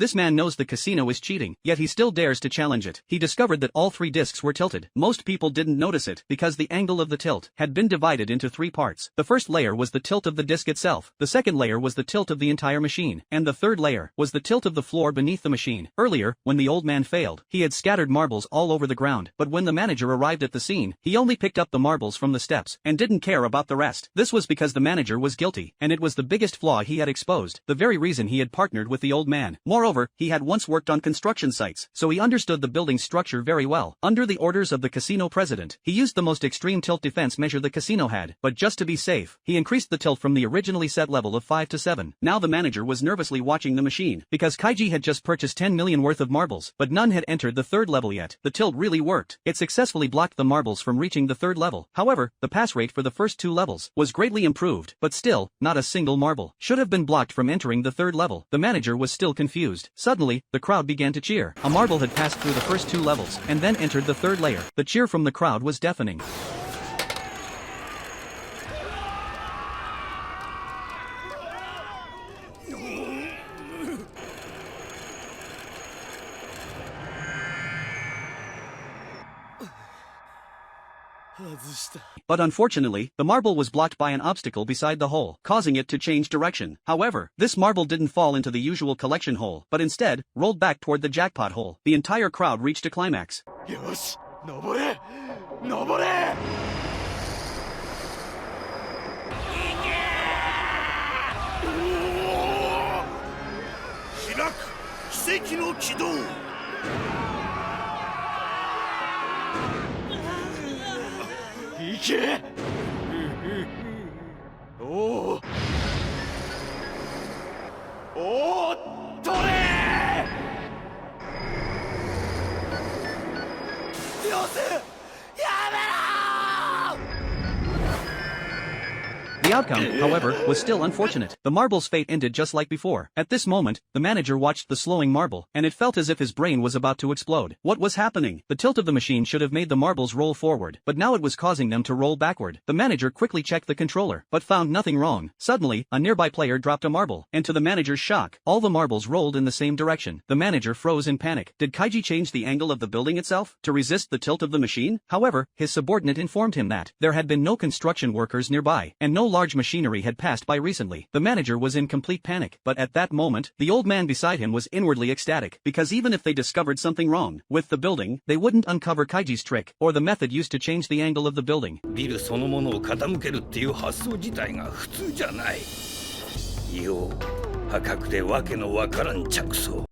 This man knows the casino is cheating, yet he still dares to challenge it. He discovered that all 3 discs were tilted. Most people didn't notice it because the angle of the tilt had been divided into 3 parts. The first layer was the tilt of the disc itself, the second layer was the tilt of the entire machine, and the third layer was the tilt of the floor beneath the machine. Earlier, when the old man failed, he had scattered marbles all over the ground, but when the manager arrived at the scene, he only picked up the marbles from the steps and didn't care about the rest. This was because the manager was guilty, and it was the biggest flaw he had exposed, the very reason he had partnered with the old man. Moreover, he had once worked on construction sites, so he understood the building's structure very well. Under the orders of the casino president, he used the most extreme tilt defense measure the casino had, but just to be safe, he increased the tilt from the originally set level of 5 to 7. Now the manager was nervously watching the machine, because Kaiji had just purchased 10 million worth of marbles, but none had entered the 3rd level yet. The tilt really worked. It successfully blocked the marbles from reaching the 3rd level. However, the pass rate for the first 2 levels was greatly improved, but still, not a single marble should have been blocked from entering the 3rd level. The manager was still confused. Suddenly, the crowd began to cheer. A marble had passed through the first 2 levels, and then entered the 3rd layer. The cheer from the crowd was deafening. But unfortunately, the marble was blocked by an obstacle beside the hole, causing it to change direction. However, this marble didn't fall into the usual collection hole, but instead, rolled back toward the jackpot hole. The entire crowd reached a climax. Yoshi, nobore! Nobore! 開く奇跡の軌道 いけおおおー取れよせやめろ The outcome, however, was still unfortunate. The marble's fate ended just like before. At this moment, the manager watched the slowing marble, and it felt as if his brain was about to explode. What was happening? The tilt of the machine should have made the marbles roll forward, but now it was causing them to roll backward. The manager quickly checked the controller, but found nothing wrong. Suddenly, a nearby player dropped a marble, and to the manager's shock, all the marbles rolled in the same direction. The manager froze in panic. Did Kaiji change the angle of the building itself to resist the tilt of the machine? However, his subordinate informed him that there had been no construction workers nearby, and no large machinery had passed by recently. The manager was in complete panic, but at that moment, the old man beside him was inwardly ecstatic, because even if they discovered something wrong with the building, they wouldn't uncover Kaiji's trick, or the method used to change the angle of the building. ビルそのものを傾けるっていう発想自体が普通じゃない。よう破格でわけのわからん着想。